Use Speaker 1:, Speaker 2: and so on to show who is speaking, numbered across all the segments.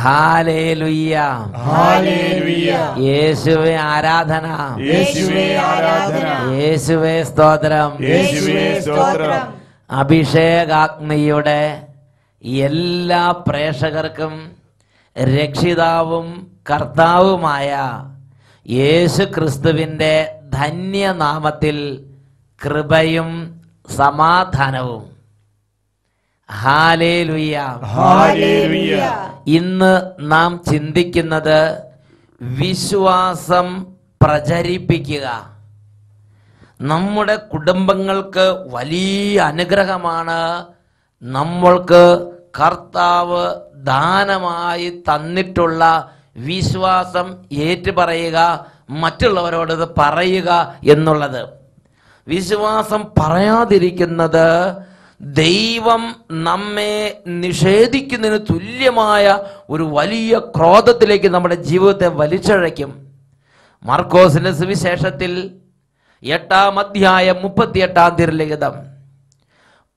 Speaker 1: Hallelujah,
Speaker 2: hallelujah.
Speaker 1: യേശുവേ ആരാധന,
Speaker 2: യേശുവേ ആരാധന,
Speaker 1: യേശുവേ സ്തോത്രം,
Speaker 2: യേശുവേ സ്തോത്രം.
Speaker 1: അഭിഷേകാഗ്നിയുടെ എല്ലാ പ്രേക്ഷകർക്കും രക്ഷിതാവും കർത്താവുമായ യേശു ക്രിസ്തുവിൻ്റെ ധന്യനാമത്തിൽ കൃപയും സമാധാനവും. Hallelujah,
Speaker 2: hallelujah.
Speaker 1: ഇന്ന് നാം ചിന്തിക്കുന്നത് വിശ്വാസം പ്രചരിപ്പിക്കുക. നമ്മുടെ കുടുംബങ്ങൾക്ക് വലിയ അനുഗ്രഹമാണ് നമ്മൾക്ക് കർത്താവ് ദാനമായി തന്നിട്ടുള്ള വിശ്വാസം ഏറ്റുപറയുക, മറ്റുള്ളവരോട് ഇത് പറയുക എന്നുള്ളത്. വിശ്വാസം പറയാതിരിക്കുന്നത് ദൈവം നമ്മെ നിഷേധിക്കുന്നതിന് തുല്യമായ ഒരു വലിയ ക്രോധത്തിലേക്ക് നമ്മുടെ ജീവിതത്തെ വലിച്ചഴയ്ക്കും. മാർക്കോസിന്റെ സുവിശേഷത്തിൽ 8-ാം അധ്യായം 38-ാം തിരുലിഖിതം,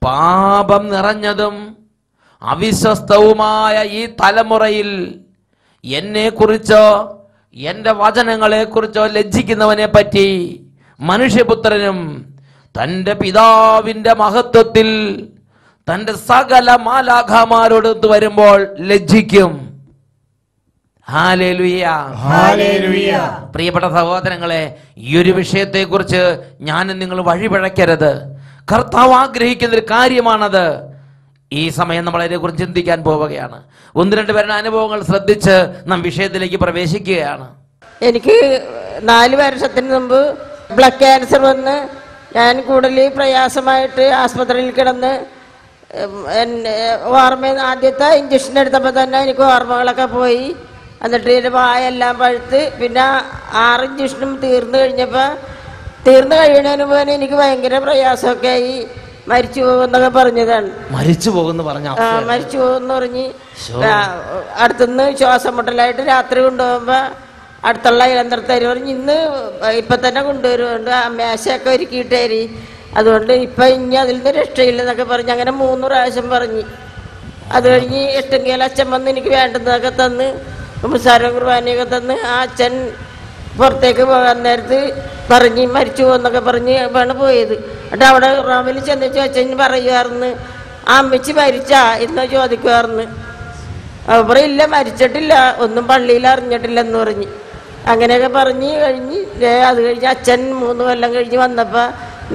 Speaker 1: പാപം നിറഞ്ഞതും അവിശ്വസ്തവുമായ ഈ തലമുറയിൽ എന്നെക്കുറിച്ചോ എൻ്റെ വചനങ്ങളെക്കുറിച്ചോ ലജ്ജിക്കുന്നവനെ പറ്റി മനുഷ്യപുത്രനും തൻ്റെ പിതാവിൻ്റെ മഹത്വത്തിൽ തൻ്റെ സകല മാലാഖമാരോടൊത്ത് വരുമ്പോൾ ലജ്ജിക്കും. Hallelujah,
Speaker 2: hallelujah.
Speaker 1: പ്രിയപ്പെട്ട സഹോദരങ്ങളെ, ഈ ഒരു വിഷയത്തെക്കുറിച്ച് ഞാനും നിങ്ങൾ വഴിപിഴക്കരുത്. കർത്താവ് ആഗ്രഹിക്കുന്ന ഒരു കാര്യമാണത്. ഈ സമയം നമ്മൾ അതിനെക്കുറിച്ച് ചിന്തിക്കാൻ പോവുകയാണ്. 1-2 പേരുടെ അനുഭവങ്ങൾ ശ്രദ്ധിച്ച് നാം വിഷയത്തിലേക്ക് പ്രവേശിക്കുകയാണ്.
Speaker 3: എനിക്ക് 4 വർഷത്തിന് മുമ്പ് ബ്ലഡ് ക്യാൻസർ വന്ന് ഞാൻ കൂടുതൽ പ്രയാസമായിട്ട് ആസ്പത്രിയിൽ കിടന്ന് ഓർമ്മ ആദ്യത്തെ ഇഞ്ചക്ഷൻ എടുത്തപ്പോൾ തന്നെ എനിക്ക് ഓർമ്മകളൊക്കെ പോയി. എന്നിട്ട് എൻ്റെ വായെല്ലാം പഴുത്ത്. പിന്നെ 6 ഇഞ്ചക്ഷനും തീർന്നു കഴിയണതിന് മുമ്പ് എനിക്ക് ഭയങ്കര പ്രയാസമൊക്കെ ആയി. മരിച്ചു പോകുന്നൊക്കെ പറഞ്ഞതാണ്.
Speaker 1: മരിച്ചു പോകുന്നു പറഞ്ഞ
Speaker 3: മരിച്ചു പോകുമെന്ന് പറഞ്ഞ് അടുത്തുനിന്ന് ശ്വാസം മുട്ടലായിട്ട് രാത്രി കൊണ്ടുപോകുമ്പോൾ അടുത്തുള്ള യന്ത്രത്തരി പറഞ്ഞ് ഇന്ന് ഇപ്പം തന്നെ കൊണ്ടുവരുന്നുണ്ട്, മേശയൊക്കെ ഒരുക്കിയിട്ടേരി, അതുകൊണ്ട് ഇപ്പം ഇനി അതിൽ നിന്ന് രക്ഷയില്ലെന്നൊക്കെ പറഞ്ഞ് അങ്ങനെ 3 പ്രാവശ്യം പറഞ്ഞ്. അത് കഴിഞ്ഞ് 8 അച്ഛൻ വന്ന് എനിക്ക് വേണ്ടുന്നതൊക്കെ തന്ന് മുസാരം കുർബാനയൊക്കെ തന്ന് ആ അച്ഛൻ പുറത്തേക്ക് പോകാൻ നേരത്ത് പറഞ്ഞ് മരിച്ചു പോകുന്നൊക്കെ പറഞ്ഞ് ആണ് പോയത്. എന്നിട്ട് അവിടെ റൂമിൽ ചെന്നിട്ട് അച്ഛൻ പറയുമായിരുന്നു, ആ അമ്മച്ചി മരിച്ചാ എന്ന് ചോദിക്കുമായിരുന്നു. അവർ ഇല്ല, മരിച്ചിട്ടില്ല, ഒന്നും പള്ളിയിൽ അറിഞ്ഞിട്ടില്ലെന്ന് പറഞ്ഞ്. അങ്ങനെയൊക്കെ പറഞ്ഞ് കഴിഞ്ഞ് അത് കഴിഞ്ഞ് അച്ഛൻ 3 കൊല്ലം കഴിഞ്ഞ് വന്നപ്പോൾ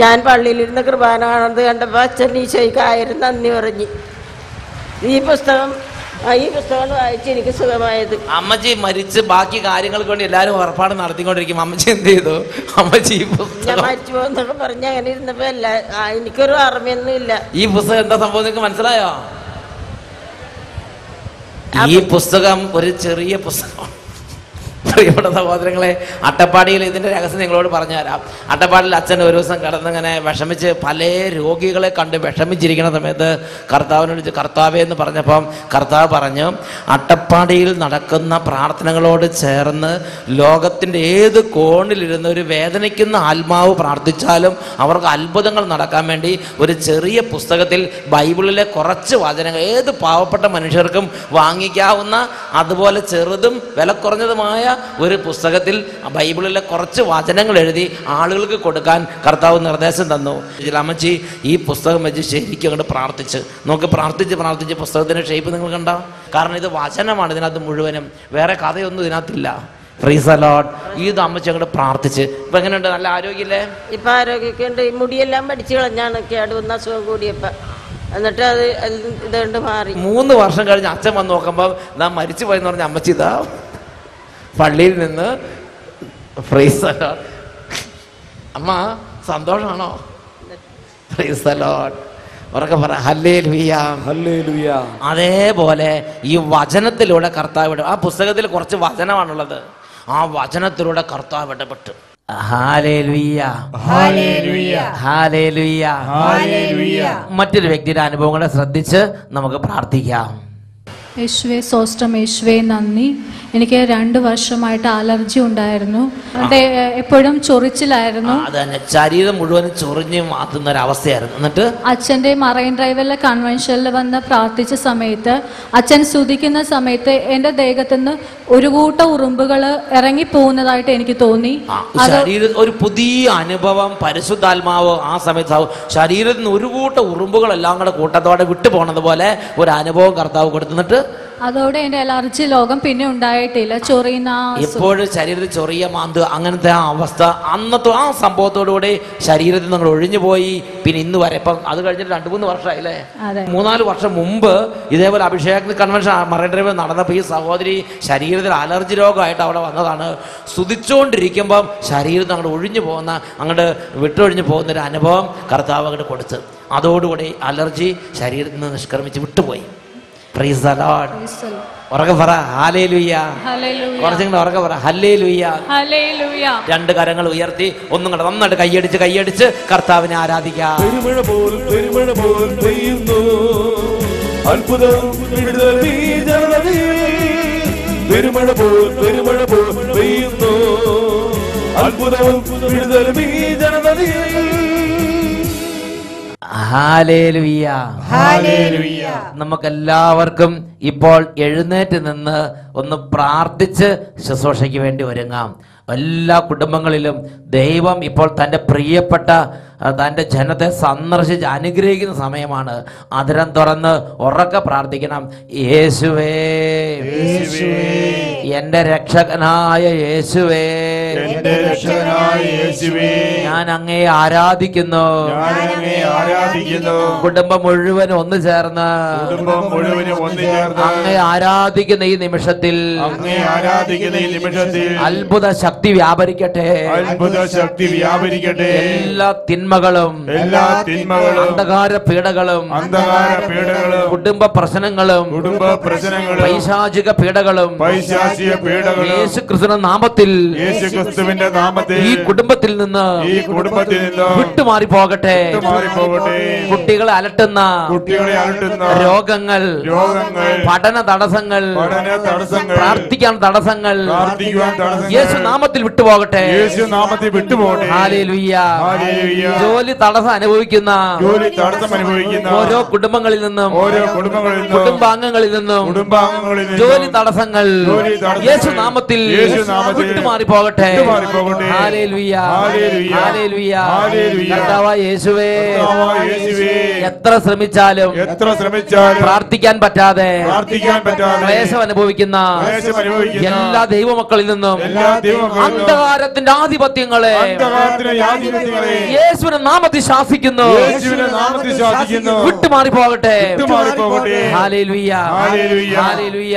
Speaker 3: ഞാൻ പള്ളിയിലിരുന്ന് കുർബാന കാണുന്നത് കണ്ടപ്പോൾ അച്ഛൻ ഈശോയ്ക്ക് 1000 നന്ദി പറഞ്ഞ്. ഈ പുസ്തകം വായിച്ച് എനിക്ക് സുഖമായത്.
Speaker 1: അമ്മച്ചി മരിച്ച് ബാക്കി കാര്യങ്ങൾക്ക് വേണ്ടി എല്ലാവരും ഏർപ്പാട് നടത്തിക്കൊണ്ടിരിക്കും. അമ്മച്ചി എന്ത് ചെയ്തു? അമ്മച്ചി
Speaker 3: ഞാൻ മരിച്ചു പോകുന്നൊക്കെ പറഞ്ഞ് അങ്ങനെ ഇരുന്നപ്പോ എനിക്കൊരു ഓർമ്മയൊന്നും ഇല്ല.
Speaker 1: ഈ പുസ്തകം എന്താ സംഭവം നിങ്ങൾക്ക് മനസ്സിലായോ? ഈ പുസ്തകം ഒരു ചെറിയ പുസ്തകമാണ്. പ്രിയപ്പെട്ട സഹോദരങ്ങളെ, അട്ടപ്പാടിയിൽ ഇതിൻ്റെ രഹസ്യം നിങ്ങളോട് പറഞ്ഞു തരാം. അട്ടപ്പാടിയിൽ അച്ഛൻ ഒരു ദിവസം കിടന്നിങ്ങനെ വിഷമിച്ച് പല രോഗികളെ കണ്ട് വിഷമിച്ചിരിക്കുന്ന സമയത്ത് കർത്താവിനോട് കർത്താവേ എന്ന് പറഞ്ഞപ്പം കർത്താവ് പറഞ്ഞു, അട്ടപ്പാടിയിൽ നടക്കുന്ന പ്രാർത്ഥനകളോട് ചേർന്ന് ലോകത്തിൻ്റെ ഏത് കോണിലിരുന്ന് ഒരു വേദനിക്കുന്ന ആത്മാവ് പ്രാർത്ഥിച്ചാലും അവർക്ക് അത്ഭുതങ്ങൾ നടക്കാൻ വേണ്ടി ഒരു ചെറിയ പുസ്തകത്തിൽ ബൈബിളിലെ കുറച്ച് വചനങ്ങൾ ഏത് പാവപ്പെട്ട മനുഷ്യർക്കും വാങ്ങിക്കാവുന്ന അതുപോലെ ചെറുതും വില കുറഞ്ഞതുമായ ഒരു പുസ്തകത്തിൽ ബൈബിളിലെ കുറച്ച് വചനങ്ങൾ എഴുതി ആളുകൾക്ക് കൊടുക്കാൻ കർത്താവ് നിർദ്ദേശം തന്നു. അമ്മച്ചി ഈ പുസ്തകം വെച്ച് ശരിക്കും അങ്ങോട്ട് പ്രാർത്ഥിച്ച് നമുക്ക് പ്രാർത്ഥിച്ച് പുസ്തകത്തിൻ്റെ ഷേപ്പ് നിങ്ങൾ കണ്ട. കാരണം ഇത് വചനമാണ് ഇതിനകത്ത് മുഴുവനും, വേറെ കഥയൊന്നും ഇതിനകത്തില്ല. Price the Lord. ഇത് അമ്മച്ചി അങ്ങോട്ട് പ്രാർത്ഥിച്ച്. ഇപ്പം എങ്ങനെയുണ്ട്? നല്ല ആരോഗ്യമില്ലേ?
Speaker 3: ഇപ്പം ആരോഗ്യമൊക്കെ ഉണ്ട്. ഈ മുടിയെല്ലാം പഠിച്ചു കളഞ്ഞാണ് കേട് വന്ന അസുഖം കൂടിയപ്പോൾ. എന്നിട്ട് അത് ഇതുകൊണ്ട് മാറി.
Speaker 1: 3 വർഷം കഴിഞ്ഞ് അച്ഛൻ വന്ന് നോക്കുമ്പോൾ നാം മരിച്ചു പോയെന്ന് പറഞ്ഞ അമ്മച്ചി ഇതാ പള്ളിയിൽ നിന്ന്. Price the Lord. അമ്മ സന്തോഷമാണോ? Price the lord. ഉറക്കെ പറ ഹല്ലേലൂയ,
Speaker 2: ഹല്ലേലൂയ.
Speaker 1: അതേപോലെ ഈ വചനത്തിലൂടെ കർത്താവ്, ആ പുസ്തകത്തിൽ കുറച്ച് വചനമാണുള്ളത്, ആ വചനത്തിലൂടെ കർത്താവ് ഇടപെട്ട്. Hallelujah,
Speaker 2: hallelujah,
Speaker 1: hallelujah,
Speaker 2: hallelujah.
Speaker 1: മറ്റൊരു വ്യക്തിയുടെ അനുഭവങ്ങളെ ശ്രദ്ധിച്ച് നമുക്ക് പ്രാർത്ഥിക്കാം.
Speaker 4: യേശുവേ സ്വസ്ത്രം, യേശുവേ നന്ദി. എനിക്ക് 2 വർഷമായിട്ട് അലർജി ഉണ്ടായിരുന്നു. എപ്പോഴും ചൊറിച്ചിലായിരുന്നു.
Speaker 1: അതന്നെ, ശരീരം മുഴുവനും ചൊറിഞ്ഞ് മാറ്റുന്ന ഒരു അവസ്ഥയായിരുന്നു. എന്നിട്ട്
Speaker 4: അച്ഛൻ്റെ മറൈൻ ഡ്രൈവിലെ കൺവെൻഷനിൽ വന്ന് പ്രാർത്ഥിച്ച സമയത്ത്, അച്ഛൻ സ്തുതിക്കുന്ന സമയത്ത് എൻ്റെ ദേഹത്തു നിന്ന് ഒരു കൂട്ടം ഉറുമ്പുകൾ ഇറങ്ങിപ്പോകുന്നതായിട്ട് എനിക്ക് തോന്നി.
Speaker 1: ശരീരം ഒരു പുതിയ അനുഭവം പരിശുദ്ധാത്മാവ് ആ സമയത്ത് ശരീരത്തിൽ നിന്ന് ഒരു കൂട്ടം ഉറുമ്പുകളെല്ലാം കൂടെ കൂട്ടത്തോടെ വിട്ടു പോണത് പോലെ ഒരു അനുഭവം കർത്താവ് കൊടുത്തിട്ട്
Speaker 4: അതോടെ എൻ്റെ അലർജി ലോകം പിന്നെ ഉണ്ടായിട്ടില്ല. ചൊറിയുന്ന
Speaker 1: എപ്പോഴും ശരീരത്തിൽ ചൊറിയ മാന്ത് അങ്ങനത്തെ ആ അവസ്ഥ അന്നത്തെ ആ സംഭവത്തോടുകൂടി ശരീരത്തിൽ നിങ്ങൾ ഒഴിഞ്ഞു പോയി. പിന്നെ ഇന്ന് വരെ ഇപ്പം അത് കഴിഞ്ഞിട്ട് 2-3 വർഷമായില്ലേ? 3-4 വർഷം മുമ്പ് ഇതേപോലെ അഭിഷേക് കൺവെൻഷൻ മറൈൻ ഡ്രൈവ് നടന്നപ്പോൾ ഈ സഹോദരി ശരീരത്തിൽ അലർജി രോഗമായിട്ട് അവിടെ വന്നതാണ്. സ്തുതിച്ചുകൊണ്ടിരിക്കുമ്പം ശരീരത്തിൽ അങ്ങോട്ട് ഒഴിഞ്ഞു പോകുന്ന, അങ്ങോട്ട് വിട്ടൊഴിഞ്ഞു പോകുന്ന ഒരു അനുഭവം കർത്താവ് അങ്ങോട്ട് കൊടുത്ത് അതോടുകൂടി അലർജി ശരീരത്തിൽ നിന്ന് നിഷ്ക്രമിച്ച് വിട്ടുപോയി. Price the lord. ഉറക്കെ പറ ഹല്ലേലൂയ. കുറച്ചും ഉറക്കെ പറ ഹല്ലേലൂയ. 2 കരങ്ങൾ ഉയർത്തി ഒന്നും കൂടെ നന്നായിട്ട് കൈയടിച്ച് കർത്താവിനെ ആരാധിക്കാം. ഹല്ലേലൂയ. നമുക്കെല്ലാവർക്കും ഇപ്പോൾ എഴുന്നേറ്റ് നിന്ന് ഒന്ന് പ്രാർത്ഥിച്ച് ശുശ്രൂഷയ്ക്ക് വേണ്ടി ഒരുങ്ങാം. എല്ലാ കുടുംബങ്ങളിലും ദൈവം ഇപ്പോൾ തൻ്റെ പ്രിയപ്പെട്ട തൻ്റെ ജനത്തെ സന്ദർശിച്ച് അനുഗ്രഹിക്കുന്ന സമയമാണ്. അതിരം തുറന്ന് ഉറക്കെ പ്രാർത്ഥിക്കണം. യേശുവേ, എൻ്റെ രക്ഷകനായ യേശുവേ, ഞാൻ അങ്ങയെ ആരാധിക്കുന്നു. കുടുംബം മുഴുവൻ ഒന്ന് ചേർന്ന് അങ്ങയെ ആരാധിക്കുന്ന ഈ നിമിഷത്തിൽ അത്ഭുത ശക്തി വ്യാപരിക്കട്ടെ. എല്ലാ തിന്മകളും അന്ധകാര പീഡകളും കുടുംബ പ്രശ്നങ്ങളും പൈശാചിക പീഡകളും യേശു ക്രിസ്തുവിന്റെ നാമത്തിൽ ഈ കുടുംബത്തിൽ നിന്ന് വിട്ടുമാറി പോകട്ടെ. കുട്ടികളെ അലട്ടുന്ന രോഗങ്ങൾ, പഠന തടസ്സങ്ങൾ, പ്രാർത്ഥിക്കാൻ തടസ്സങ്ങൾ യേശു നാമത്തിൽ വിട്ടുപോകട്ടെ. ഹല്ലേലൂയ. ജോലി തടസ്സം അനുഭവിക്കുന്ന ഓരോ കുടുംബങ്ങളിൽ നിന്നും കുടുംബാംഗങ്ങളിൽ നിന്നും ജോലി തടസ്സങ്ങൾ യേശു നാമത്തിൽ വിട്ടുമാറി പോകട്ടെ. ഹല്ലേലൂയ. ഹല്ലേലൂയ. കർത്താവായ യേശുവേ, എത്ര ശ്രമിച്ചാലും പ്രാർത്ഥിക്കാൻ പറ്റാതെ ക്ലേശം അനുഭവിക്കുന്ന എല്ലാ ദൈവമക്കളിൽ നിന്നും അന്ധകാരത്തിന്റെ ആധിപത്യങ്ങളെ യേശുവിന്റെ നാമത്തിൽ ശാസിക്കുന്നു. വിട്ടുമാറി പോകട്ടെ. ഹല്ലേലൂയ. ഹല്ലേലൂയ.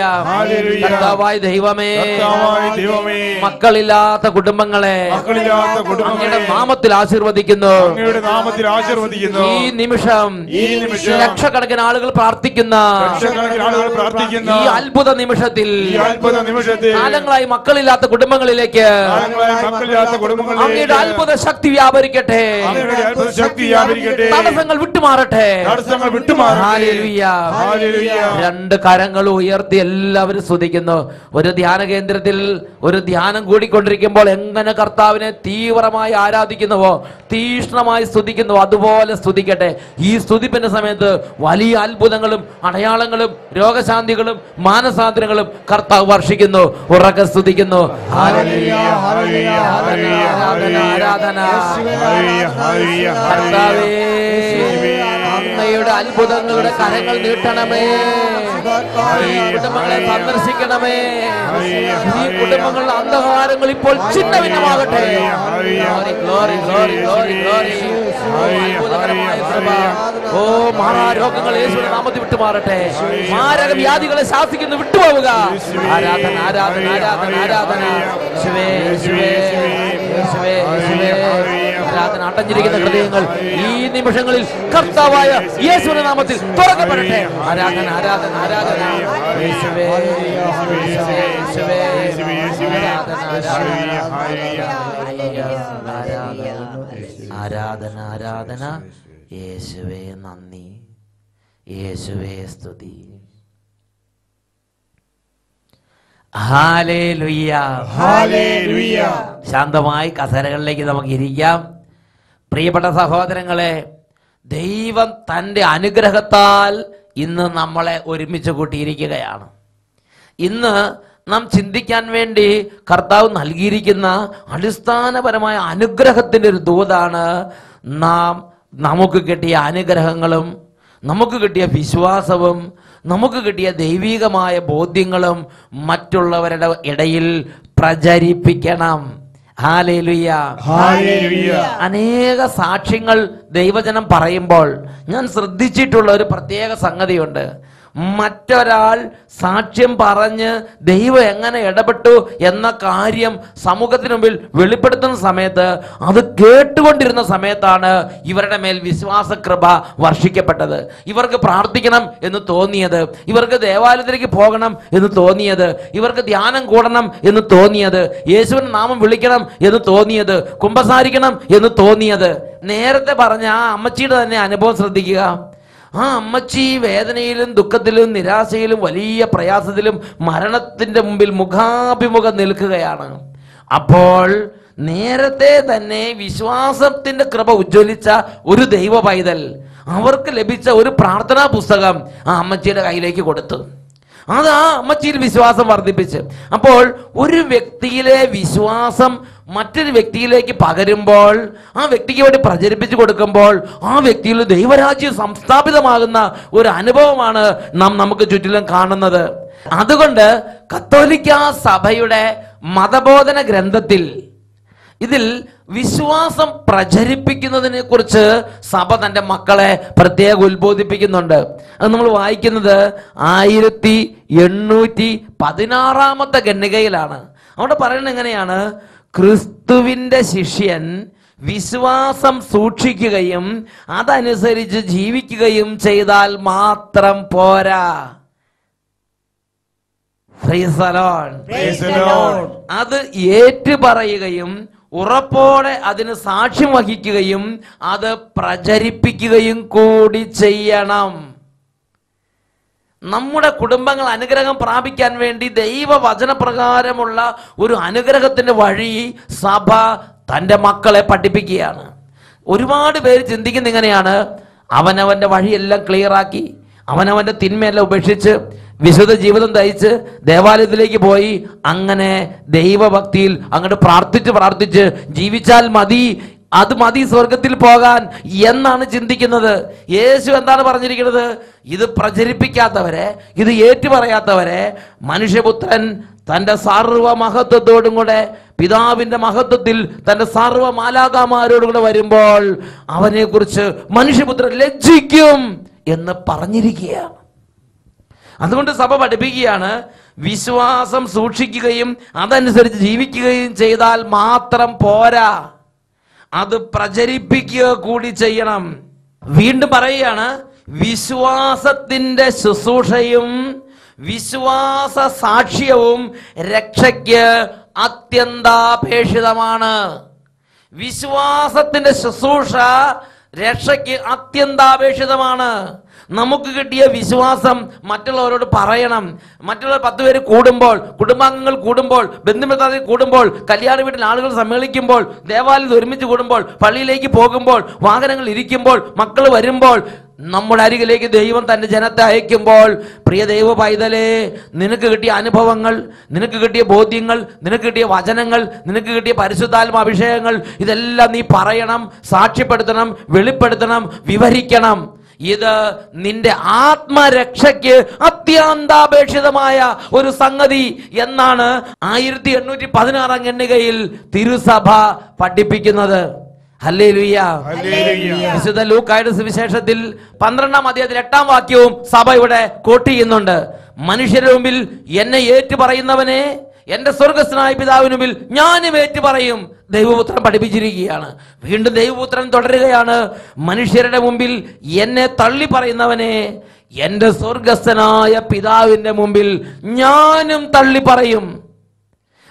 Speaker 1: കർത്താവായ ദൈവമേ, മക്കളില്ലാത്ത കുടുംബങ്ങളെ അങ്ങയുടെ നാമത്തിൽ ആശീർവദിക്കുന്നു. ഈ നിമിഷം ലക്ഷക്കണക്കിന് ആളുകൾ പ്രാർത്ഥിക്കുന്ന ഈ അത്ഭുത നിമിഷത്തിൽ കാലങ്ങളായി മക്കളില്ലാത്ത കുടുംബങ്ങളിലേക്ക് അങ്ങയുടെ അത്ഭുത ശക്തി വ്യാപരിക്കട്ടെ. തടസ്സങ്ങൾ വിട്ടുമാറട്ടെ. ഹല്ലേലൂയ. 2 കരങ്ങൾ ഉയർത്തി എല്ലാവരും സ്തുതിക്കുന്നു. ഒരു ധ്യാന കേന്ദ്രത്തിൽ ഒരു ധ്യാനം കൂടിക്കൊണ്ടിരിക്കുമ്പോൾ എങ്ങനെ കർത്താവിനെ തീവ്രമായി ആരാധിക്കുന്നുവോ, തീക്ഷ്ണമായി സ്തുതിക്കുന്നുവോ, അതുപോലെ സ്തുതിക്കട്ടെ. ഈ സ്തുതിപ്പിന്റെ സമയത്ത് വലിയ അത്ഭുതങ്ങളും അടയാളങ്ങളും രോഗശാന്തികളും മാനസാന്തരങ്ങളും കർത്താവ് വർഷിക്കുന്നു. ഉറക്കെ സ്തുതിക്കുന്നു. ഹല്ലേലൂയ. ആരാധന. കർത്താവേ, അങ്ങയുടെ അത്ഭുതങ്ങളുടെ കരങ്ങൾ നീട്ടണമേ. ഈ കുടുംബങ്ങളെ സന്ദർശിക്കണമേ. ഈ കുടുംബങ്ങളുടെ അന്ധകാരങ്ങൾ ഇപ്പോൾ ഛിന്നഭിന്നമാകട്ടെ. ഓ, മാറാരോഗങ്ങൾ യേശുവിന്റെ നാമത്തിൽ വിട്ടുമാറട്ടെ. മാരക വ്യാധികളെ ശാസിക്കുന്നു. വിട്ടുപോവുക. ആരാധന, ആരാധന, ആരാധന, ആരാധന. യേശുവേ, യേശുവേ, യേശുവേ, യേശുവേ. ആരാധന. അടഞ്ഞിരിക്കുന്ന ഹൃദയങ്ങൾ ഈ നിമിഷങ്ങളിൽ കർത്താവായ യേശുവിന്റെ നാമത്തിൽ തുറക്കപ്പെടട്ടെ. ആരാധന, ആരാധന, ആരാധന. യേശുവേ, യേശുവേ, യേശുവേ. ആരാധന, ആരാധന. യേശുവേ നന്ദി, യേശുവേ സ്തുതി. ഹല്ലേലൂയ.
Speaker 2: ഹല്ലേലൂയ.
Speaker 1: ശാന്തമായി കസേരകളിലേക്ക് നമുക്ക് ഇരിക്കാം. പ്രിയപ്പെട്ട സഹോദരങ്ങളെ, ദൈവം തൻ്റെ അനുഗ്രഹത്താൽ ഇന്ന് നമ്മളെ ഒരുമിച്ച് കൂട്ടിയിരിക്കുകയാണ്. ഇന്ന് നാം ചിന്തിക്കാൻ വേണ്ടി കർത്താവ് നൽകിയിരിക്കുന്ന അടിസ്ഥാനപരമായ അനുഗ്രഹത്തിൻ്റെ ഒരു ദൂതാണ് നമുക്ക് കിട്ടിയ അനുഗ്രഹങ്ങളും നമുക്ക് കിട്ടിയ വിശ്വാസവും നമുക്ക് കിട്ടിയ ദൈവികമായ ബോധ്യങ്ങളും മറ്റുള്ളവരുടെ ഇടയിൽ പ്രചരിപ്പിക്കണം. ഹല്ലേലൂയ.
Speaker 2: ഹല്ലേലൂയ.
Speaker 1: അനേക സാക്ഷ്യങ്ങൾ ദൈവജനം പറയുമ്പോൾ ഞാൻ ശ്രദ്ധിച്ചിട്ടുള്ള ഒരു പ്രത്യേക സംഗതിയുണ്ട്. മറ്റൊരാൾ സാക്ഷ്യം പറഞ്ഞ് ദൈവം എങ്ങനെ ഇടപെട്ടു എന്ന കാര്യം സമൂഹത്തിന് മുമ്പിൽ വെളിപ്പെടുത്തുന്ന സമയത്ത് അത് കേട്ടുകൊണ്ടിരുന്ന സമയത്താണ് ഇവരുടെ മേൽ വിശ്വാസകൃപ വർഷിക്കപ്പെട്ടത്. ഇവർക്ക് പ്രാർത്ഥിക്കണം എന്ന് തോന്നിയത്, ഇവർക്ക് ദേവാലയത്തിലേക്ക് പോകണം എന്ന് തോന്നിയത്, ഇവർക്ക് ധ്യാനം കൂടണം എന്ന് തോന്നിയത്, യേശുവിന്റെ നാമം വിളിക്കണം എന്ന് തോന്നിയത്, കുമ്പസാരിക്കണം എന്ന് തോന്നിയത്. നേരത്തെ പറഞ്ഞ ആ അമ്മച്ചിയുടെ തന്നെ അനുഭവം ശ്രദ്ധിക്കുക. ആ അമ്മച്ചി വേദനയിലും ദുഃഖത്തിലും നിരാശയിലും വലിയ പ്രയാസത്തിലും മരണത്തിന്റെ മുമ്പിൽ മുഖാഭിമുഖം നിൽക്കുകയാണ്. അപ്പോൾ നേരത്തെ തന്നെ വിശ്വാസത്തിന്റെ കൃപ ഉജ്ജ്വലിച്ച ഒരു ദൈവ പൈതൽ അവർക്ക് ലഭിച്ച ഒരു പ്രാർത്ഥനാ പുസ്തകം ആ അമ്മച്ചിയുടെ കയ്യിലേക്ക് കൊടുത്തു. അത് ആ അമ്മച്ചിയിൽ വിശ്വാസം വർദ്ധിപ്പിച്ച്, അപ്പോൾ ഒരു വ്യക്തിയിലെ വിശ്വാസം മറ്റൊരു വ്യക്തിയിലേക്ക് പകരുമ്പോൾ, ആ വ്യക്തിക്ക് വേണ്ടി പ്രചരിപ്പിച്ചു കൊടുക്കുമ്പോൾ ആ വ്യക്തിയിൽ ദൈവരാജ്യം സംസ്ഥാപിതമാകുന്ന ഒരു അനുഭവമാണ് നമുക്ക് ചുറ്റിലും കാണുന്നത്. അതുകൊണ്ട് കത്തോലിക്ക സഭയുടെ മതബോധന ഗ്രന്ഥത്തിൽ ഇതിൽ വിശ്വാസം പ്രചരിപ്പിക്കുന്നതിനെ കുറിച്ച് സഭ തൻ്റെ മക്കളെ പ്രത്യേകം ഉത്ബോധിപ്പിക്കുന്നുണ്ട്. അത് നമ്മൾ വായിക്കുന്നത് 1816 ഖണ്ഡികയിലാണ്. അവിടെ പറയുന്നത് എങ്ങനെയാണ്? ക്രിസ്തുവിൻ്റെ ശിഷ്യൻ വിശ്വാസം സൂക്ഷിക്കുകയും അതനുസരിച്ച് ജീവിക്കുകയും ചെയ്താൽ മാത്രം പോരാ. Praise the Lord.
Speaker 2: Praise the Lord.
Speaker 1: അത് ഏറ്റുപറയുകയും ഉറപ്പോടെ അതിന് സാക്ഷ്യം വഹിക്കുകയും അത് പ്രചരിപ്പിക്കുകയും കൂടി ചെയ്യണം. നമ്മുടെ കുടുംബങ്ങൾ അനുഗ്രഹം പ്രാപിക്കാൻ വേണ്ടി ദൈവവചനപ്രകാരമുള്ള ഒരു അനുഗ്രഹത്തിന്റെ വഴി സഭ തൻ്റെ മക്കളെ പഠിപ്പിക്കുകയാണ്. ഒരുപാട് പേര് ചിന്തിക്കുന്ന ഇങ്ങനെയാണ്: അവനവന്റെ വഴിയെല്ലാം ക്ലിയറാക്കി, അവനവന്റെ തിന്മയെല്ലാം ഉപേക്ഷിച്ച് വിശുദ്ധ ജീവിതം നയിച്ച് ദേവാലയത്തിലേക്ക് പോയി അങ്ങനെ ദൈവഭക്തിയിൽ അങ്ങോട്ട് പ്രാർത്ഥിച്ച് ജീവിച്ചാൽ മതി, അത് മതി സ്വർഗത്തിൽ പോകാൻ എന്നാണ് ചിന്തിക്കുന്നത്. യേശു എന്താണ് പറഞ്ഞിരിക്കുന്നത്? ഇത് പ്രചരിപ്പിക്കാത്തവരെ, ഇത് ഏറ്റുപറയാത്തവരെ മനുഷ്യപുത്രൻ തൻ്റെ സർവ്വ മഹത്വത്തോടും കൂടെ പിതാവിൻ്റെ മഹത്വത്തിൽ തൻ്റെ സർവ്വ മാലാഖമാരോടും കൂടെ വരുമ്പോൾ അവനെ കുറിച്ച് മനുഷ്യപുത്രൻ ലജ്ജിക്കും എന്ന് പറഞ്ഞിരിക്കുകയാണ്. അതുകൊണ്ട് സഭ പഠിപ്പിക്കുകയാണ്, വിശ്വാസം സൂക്ഷിക്കുകയും അതനുസരിച്ച് ജീവിക്കുകയും ചെയ്താൽ മാത്രം പോരാ, അത് പ്രചരിപ്പിക്കുക കൂടി ചെയ്യണം. വീണ്ടും പറയുകയാണ്, വിശ്വാസത്തിന്റെ ശുശ്രൂഷയും വിശ്വാസ സാക്ഷ്യവും രക്ഷയ്ക്ക് അത്യന്താപേക്ഷിതമാണ്. വിശ്വാസത്തിന്റെ ശുശ്രൂഷ രക്ഷയ്ക്ക് അത്യന്താപേക്ഷിതമാണ്. നമുക്ക് കിട്ടിയ വിശ്വാസം മറ്റുള്ളവരോട് പറയണം. മറ്റുള്ളവർ 10 പേര് കൂടുമ്പോൾ, കുടുംബാംഗങ്ങൾ കൂടുമ്പോൾ, ബന്ധുമിത്രാദികൾ കൂടുമ്പോൾ, കല്യാണ വീട്ടിൽ ആളുകൾ സമ്മേളിക്കുമ്പോൾ, ദേവാലയത്തിൽ ഒരുമിച്ച് കൂടുമ്പോൾ, പള്ളിയിലേക്ക് പോകുമ്പോൾ, വാഹനങ്ങൾ ഇരിക്കുമ്പോൾ, മക്കൾ വരുമ്പോൾ, നമ്മുടെ അരികിലേക്ക് ദൈവം തൻ്റെ ജനത്തെ അയക്കുമ്പോൾ, പ്രിയ ദൈവ പൈതലേ, നിനക്ക് കിട്ടിയ അനുഭവങ്ങൾ, നിനക്ക് കിട്ടിയ ബോധ്യങ്ങൾ, നിനക്ക് കിട്ടിയ വചനങ്ങൾ, നിനക്ക് കിട്ടിയ പരിശുദ്ധാത്മ അഭിഷേകങ്ങൾ ഇതെല്ലാം നീ പറയണം, സാക്ഷ്യപ്പെടുത്തണം, വെളിപ്പെടുത്തണം, വിവരിക്കണം. ഇത് നിന്റെ ആത്മരക്ഷയ്ക്ക് അത്യന്താപേക്ഷിതമായ ഒരു സംഗതി എന്നാണ് 1816 ഖണ്ഡികയിൽ തിരുസഭ പഠിപ്പിക്കുന്നത്. ഹല്ലേലൂയ. വിശുദ്ധ ലൂക്കായുടെ സുവിശേഷത്തിൽ 12-ാം അധ്യായത്തിൽ 8-ാം വാക്യവും സഭ ഇവിടെ കോട്ട് ചെയ്യുന്നുണ്ട്. മനുഷ്യരുടെ മുമ്പിൽ എന്നെ ഏറ്റുപറയുന്നവനെ എന്റെ സ്വർഗസ്ഥനായ പിതാവിന് മുമ്പിൽ ഞാനും ഏറ്റുപറയും. ദൈവപുത്രൻ പഠിപ്പിച്ചിരിക്കുകയാണ്. വീണ്ടും ദൈവപുത്രൻ തുടരുകയാണ്, മനുഷ്യരുടെ മുമ്പിൽ എന്നെ തള്ളി പറയുന്നവനെ എന്റെ സ്വർഗസ്ഥനായ പിതാവിന്റെ മുമ്പിൽ ഞാനും തള്ളി പറയും.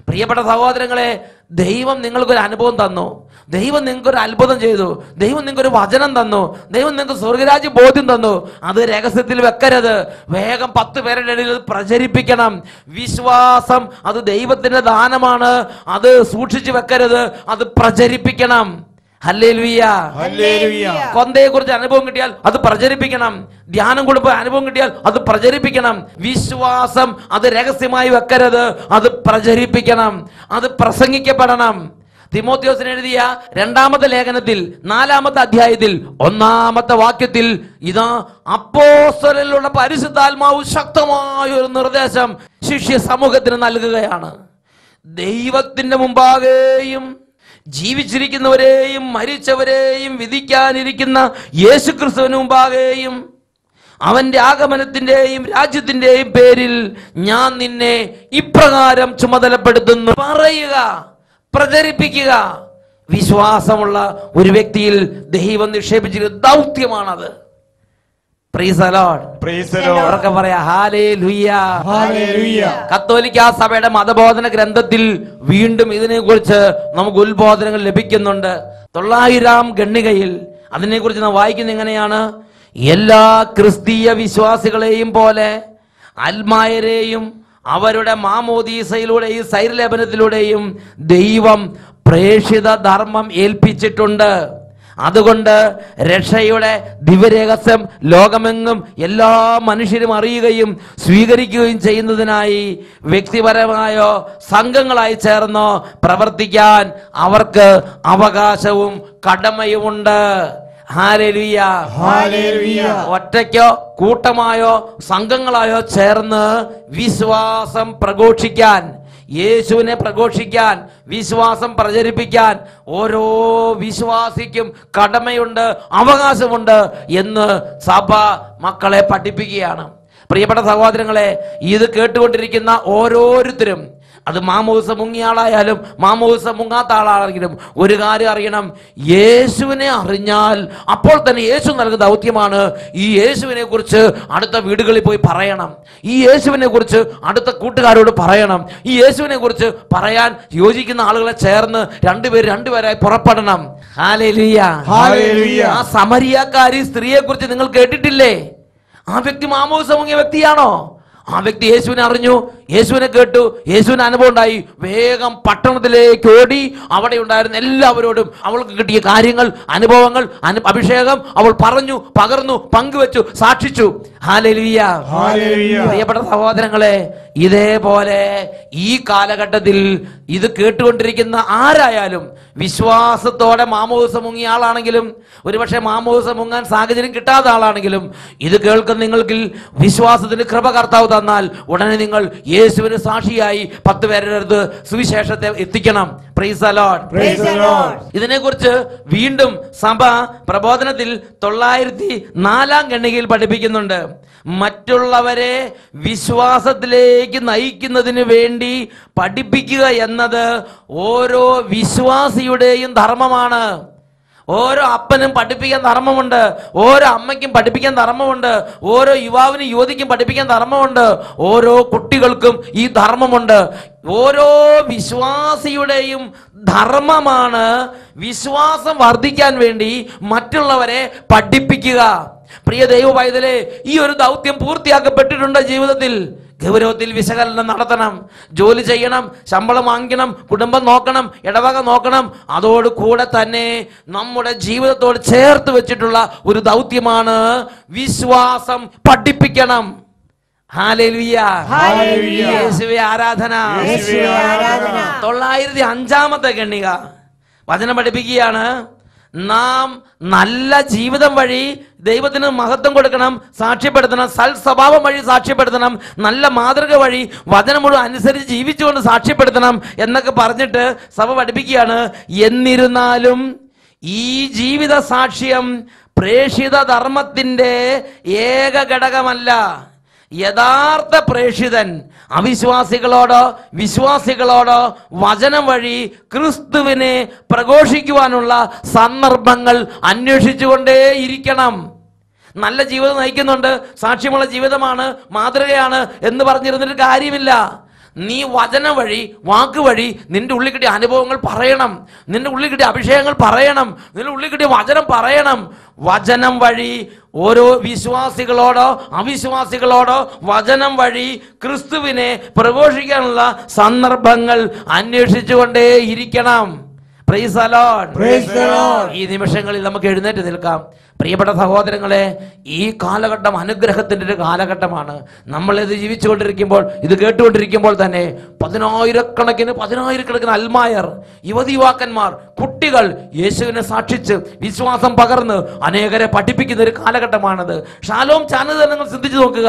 Speaker 1: പ്രിയപ്പെട്ട സഹോദരങ്ങളെ, ദൈവം നിങ്ങൾക്കൊരു അനുഭവം തന്നു, ദൈവം നിങ്ങൾക്കൊരു അത്ഭുതം ചെയ്തു, ദൈവം നിങ്ങൾക്കൊരു വചനം തന്നു, ദൈവം നിങ്ങൾക്ക് സ്വർഗരാജ്യ ബോധ്യം തന്നു. അത് രഹസ്യത്തിൽ വെക്കരുത്. വേഗം 10 പേരുടെ ഇടയിൽ പ്രചരിപ്പിക്കണം. വിശ്വാസം അത് ദൈവത്തിന്റെ ദാനമാണ്. അത് സൂക്ഷിച്ചു വെക്കരുത്, അത് പ്രചരിപ്പിക്കണം. ഹല്ലേലൂയ. കൊന്തയെ കുറിച്ച് അനുഭവം കിട്ടിയാൽ അത് പ്രചരിപ്പിക്കണം. ധ്യാനം കൊടുപ്പോൾ അനുഭവം കിട്ടിയാൽ അത് പ്രചരിപ്പിക്കണം. വിശ്വാസം അത് രഹസ്യമായി വെക്കരുത്, അത് പ്രചരിപ്പിക്കണം, അത് പ്രസംഗിക്കപ്പെടണം. തിമോത്തിയോസിന് എഴുതിയ 2-ാമത്തെ ലേഖനത്തിൽ 4-ാമത്തെ അധ്യായത്തിൽ 1-ാമത്തെ വാക്യത്തിൽ ഇതാ അപ്പോസ്തലനിലുള്ള പരിശുദ്ധാത്മാവ് ശക്തമായ ഒരു നിർദ്ദേശം ശിഷ്യ സമൂഹത്തിന് നൽകുകയാണ്. ദൈവത്തിന്റെ മുമ്പാകെയും ജീവിച്ചിരിക്കുന്നവരെയും മരിച്ചവരെയും വിധിക്കാനിരിക്കുന്ന യേശുക്രിസ്തുവിന് മുമ്പാകെയും അവന്റെ ആഗമനത്തിന്റെയും രാജ്യത്തിന്റെയും പേരിൽ ഞാൻ നിന്നെ ഇപ്രകാരം ചുമതലപ്പെടുത്തുന്നു. പറയുക, പ്രചരിപ്പിക്കുക. വിശ്വാസമുള്ള ഒരു വ്യക്തിയിൽ ദൈവം നിക്ഷേപിച്ചിരിക്കുന്ന ദൗത്യമാണത്. Praise the lord. ഉറക്കെ പറയാ ഹല്ലേലൂയ. കത്തോലിക്ക സഭയുടെ മതബോധന ഗ്രന്ഥത്തിൽ വീണ്ടും ഇതിനെക്കുറിച്ച് നമുക്ക് ഉത്ബോധനങ്ങൾ ലഭിക്കുന്നുണ്ട്. 900-ാം ഖണ്ഡികയിൽ അതിനെക്കുറിച്ച് നാം വായിക്കുന്നത് എങ്ങനെയാണ്? എല്ലാ ക്രിസ്തീയ വിശ്വാസികളെയും പോലെ അൽമായരെയും അവരുടെ മാമോദീസയിലൂടെയും സൈരലേപനത്തിലൂടെയും ദൈവം പ്രേക്ഷിത ധർമ്മം ഏൽപ്പിച്ചിട്ടുണ്ട്. അതുകൊണ്ട് രക്ഷയുടെ ദിവ്യരഹസ്യം ലോകമെങ്ങും എല്ലാ മനുഷ്യരും അറിയുകയും സ്വീകരിക്കുകയും ചെയ്യുന്നതിനായി വ്യക്തിപരമായോ സംഘങ്ങളായി ചേർന്നോ പ്രവർത്തിക്കാൻ അവർക്ക് അവകാശവും കടമയുമുണ്ട്. ഹല്ലേലൂയ. ഒറ്റയ്ക്കോ കൂട്ടമായോ സംഘങ്ങളായോ ചേർന്ന് വിശ്വാസം പ്രഘോഷിക്കാൻ, യേശുവിനെ പ്രഘോഷിക്കാൻ, വിശ്വാസം പ്രചരിപ്പിക്കാൻ ഓരോ വിശ്വാസിക്കും കടമയുണ്ട്, അവകാശമുണ്ട് എന്ന് സഭ മക്കളെ പഠിപ്പിക്കുകയാണ്. പ്രിയപ്പെട്ട സഹോദരങ്ങളെ, ഇത് കേട്ടുകൊണ്ടിരിക്കുന്ന ഓരോരുത്തരും, അത് മാമോദിസ മുങ്ങിയ ആളായാലും മാമോദിസ മുങ്ങാത്ത ആളാണെങ്കിലും ഒരു കാര്യം അറിയണം. യേശുവിനെ അറിഞ്ഞാൽ അപ്പോൾ തന്നെ യേശു നൽകുന്ന ദൗത്യമാണ് ഈ യേശുവിനെ കുറിച്ച് അടുത്ത വീടുകളിൽ പോയി പറയണം. ഈ യേശുവിനെ കുറിച്ച് അടുത്ത കൂട്ടുകാരോട് പറയണം. ഈ യേശുവിനെ കുറിച്ച് പറയാൻ യോജിക്കുന്ന ആളുകളെ ചേർന്ന് രണ്ടുപേരായി പുറപ്പെടണം. ഹല്ലേലൂയ. ആ സമരിയാക്കാരി സ്ത്രീയെ കുറിച്ച് നിങ്ങൾ കേട്ടിട്ടില്ലേ? ആ വ്യക്തി മാമോദിസ മുങ്ങിയ വ്യക്തിയാണോ? ആ വ്യക്തി യേശുവിനെ അറിഞ്ഞു, യേശുവിനെ കേട്ടു, യേശുവിന് അനുഭവം ഉണ്ടായി. വേഗം പട്ടണത്തിലേക്ക് ഓടി അവിടെ ഉണ്ടായിരുന്ന എല്ലാവരോടും അവൾക്ക് കിട്ടിയ കാര്യങ്ങൾ, അനുഭവങ്ങൾ, അഭിഷേകം അവൾ പറഞ്ഞു, പകർന്നു, പങ്കുവെച്ചു, സാക്ഷിച്ചു. ഹല്ലേലൂയ. പ്രിയപ്പെട്ട സഹോദരങ്ങളെ, ഇതേപോലെ ഈ കാലഘട്ടത്തിൽ ഇത് കേട്ടുകൊണ്ടിരിക്കുന്ന ആരായാലും വിശ്വാസത്തോടെ മാമോദിസ മുങ്ങിയ ആളാണെങ്കിലും ഒരുപക്ഷെ മാമോദിസ മുങ്ങാൻ സാഹചര്യം കിട്ടാത്ത ആളാണെങ്കിലും ഇത് കേൾക്കുന്ന നിങ്ങൾക്ക് വിശ്വാസത്തിന് കൃപ കർത്താവ് തന്നാൽ ഉടനെ നിങ്ങൾ യേശുവിന് സാക്ഷിയായി 10 പേരുടെ അടുത്ത് സുവിശേഷത്തെ എത്തിക്കണം. Price the Lord. ഇതിനെക്കുറിച്ച് വീണ്ടും സഭ പ്രബോധനത്തിൽ 904-ാം ഖണ്ഡികയിൽ പഠിപ്പിക്കുന്നുണ്ട്. മറ്റുള്ളവരെ വിശ്വാസത്തിലേക്ക് നയിക്കുന്നതിന് വേണ്ടി പഠിപ്പിക്കുക എന്നത് ഓരോ വിശ്വാസിയുടെയും ധർമ്മമാണ്. ഓരോ അപ്പനും പഠിപ്പിക്കാൻ ധർമ്മമുണ്ട്, ഓരോ അമ്മയ്ക്കും പഠിപ്പിക്കാൻ ധർമ്മമുണ്ട്, ഓരോ യുവാവിനും യുവതിക്കും പഠിപ്പിക്കാൻ ധർമ്മമുണ്ട്, ഓരോ കുട്ടികൾക്കും ഈ ധർമ്മമുണ്ട്. ഓരോ വിശ്വാസിയുടെയും ധർമ്മമാണ് വിശ്വാസം വർദ്ധിക്കാൻ വേണ്ടി മറ്റുള്ളവരെ പഠിപ്പിക്കുക. പ്രിയ ദൈവ പൈതലേ, ഈ ഒരു ദൗത്യം പൂർത്തിയാക്കപ്പെട്ടിട്ടുണ്ട്. ജീവിതത്തിൽ ഗൗരവത്തിൽ വിശകലനം നടത്തണം, ജോലി ചെയ്യണം, ശമ്പളം വാങ്ങിക്കണം, കുടുംബം നോക്കണം, ഇടവക നോക്കണം. അതോടുകൂടെ തന്നെ നമ്മുടെ ജീവിതത്തോട് ചേർത്ത് വെച്ചിട്ടുള്ള ഒരു ദൗത്യമാണ് വിശ്വാസം പഠിപ്പിക്കണം. ഹല്ലേലൂയ. യേശുവേ ആരാധന. 905-ാമത്തെ ഖണ്ഡിക വചനം പഠിപ്പിക്കുകയാണ്. നാം നല്ല ജീവിതം വഴി ദൈവത്തിന് മഹത്വം കൊടുക്കണം, സാക്ഷ്യപ്പെടുത്തണം. സൽസ്വഭാവം വഴി സാക്ഷ്യപ്പെടുത്തണം. നല്ല മാതൃക വഴി വചനം മുഴുവൻ അനുസരിച്ച് ജീവിച്ചുകൊണ്ട് സാക്ഷ്യപ്പെടുത്തണം എന്നൊക്കെ പറഞ്ഞിട്ട് സഭ പഠിപ്പിക്കുകയാണ്. എന്നിരുന്നാലും ഈ ജീവിത സാക്ഷ്യം പ്രേക്ഷിത ധർമ്മത്തിന്റെ ഏക ഘടകമല്ല. യഥാർത്ഥ പ്രേക്ഷിതൻ അവിശ്വാസികളോടോ വിശ്വാസികളോടോ വചനം വഴി ക്രിസ്തുവിനെ പ്രഘോഷിക്കുവാനുള്ള സന്ദർഭങ്ങൾ അന്വേഷിച്ചുകൊണ്ടേയിരിക്കണം. നല്ല ജീവിതം നയിക്കുന്നുണ്ട്, സാക്ഷ്യമുള്ള ജീവിതമാണ്, മാതൃകയാണ് എന്ന് പറഞ്ഞിരുന്നിട്ട് കാര്യമില്ല. നീ വചനം വഴി, വാക്ക് വഴി നിന്റെ ഉള്ളിൽ കിട്ടിയ അനുഭവങ്ങൾ പറയണം, നിന്റെ ഉള്ളിൽ കിട്ടിയ അഭിഷേകങ്ങൾ പറയണം, നിന്റെ ഉള്ളിൽ കിട്ടിയ വചനം പറയണം. വചനം വഴി ഓരോ വിശ്വാസികളോടോ അവിശ്വാസികളോടോ വചനം വഴി ക്രിസ്തുവിനെ പ്രഘോഷിക്കാനുള്ള സന്ദർഭങ്ങൾ അന്വേഷിച്ചുകൊണ്ടേ ഇരിക്കണം. Price the Lord.
Speaker 2: Praise the Lord.
Speaker 1: ഈ നിമിഷങ്ങളിൽ നമുക്ക് എഴുന്നേറ്റ് നിൽക്കാം. പ്രിയപ്പെട്ട സഹോദരങ്ങളെ, ഈ കാലഘട്ടം അനുഗ്രഹത്തിൻ്റെ ഒരു കാലഘട്ടമാണ്. നമ്മളിത് ജീവിച്ചുകൊണ്ടിരിക്കുമ്പോൾ, ഇത് കേട്ടുകൊണ്ടിരിക്കുമ്പോൾ തന്നെ പതിനായിരക്കണക്കിന് അൽമായർ, യുവതിയുവാക്കന്മാർ, കുട്ടികൾ യേശുവിനെ സാക്ഷിച്ച് വിശ്വാസം പകർന്ന് അനേകരെ പഠിപ്പിക്കുന്ന ഒരു കാലഘട്ടമാണത്. ഷാലോം ചാനൽ നിങ്ങൾ ചിന്തിച്ചു നോക്കുക.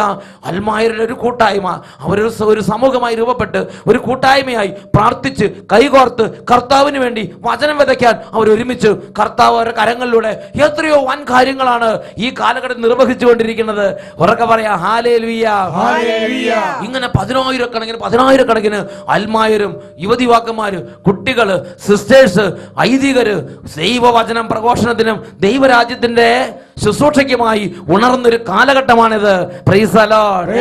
Speaker 1: അൽമായരുടെ ഒരു കൂട്ടായ്മ, അവരൊരു സമൂഹമായി രൂപപ്പെട്ട് ഒരു കൂട്ടായ്മയായി പ്രാർത്ഥിച്ച് കൈകോർത്ത് കർത്താവിന് വേണ്ടി വചനം വിതയ്ക്കാൻ അവർ ഒരുമിച്ച് കർത്താവ് അവരുടെ കരങ്ങളിലൂടെ എത്രയോ വൻ കാര്യങ്ങളാണ് ഈ കാലഘട്ടത്തിൽ നിർവഹിച്ചുകൊണ്ടിരിക്കുന്നത്. ഉറക്കെ പറയാ ഹല്ലേലൂയ. ഇങ്ങനെ പതിനായിരക്കണക്കിന് അൽമായരും യുവതിവാക്കന്മാര്, കുട്ടികള്, സിസ്റ്റേഴ്സ്, ഐതികര് ദൈവവചനം പ്രഘോഷണത്തിനും ദൈവരാജ്യത്തിന്റെ ശുശ്രൂഷയ്ക്കുമായി ഉണർന്നൊരു കാലഘട്ടമാണിത്. Praise the lord.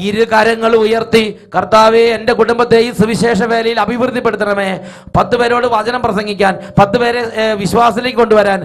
Speaker 1: ഇരു കരങ്ങൾ ഉയർത്തി കർത്താവേ, എന്റെ കുടുംബത്തെ ഈ സുവിശേഷ വേലയിൽ അഭിവൃദ്ധിപ്പെടുത്തണമേ. 10 പേരോട് വചനം പ്രസംഗിക്കാൻ, 10 പേരെ വിശ്വാസത്തിലേക്ക് കൊണ്ടുവരാൻ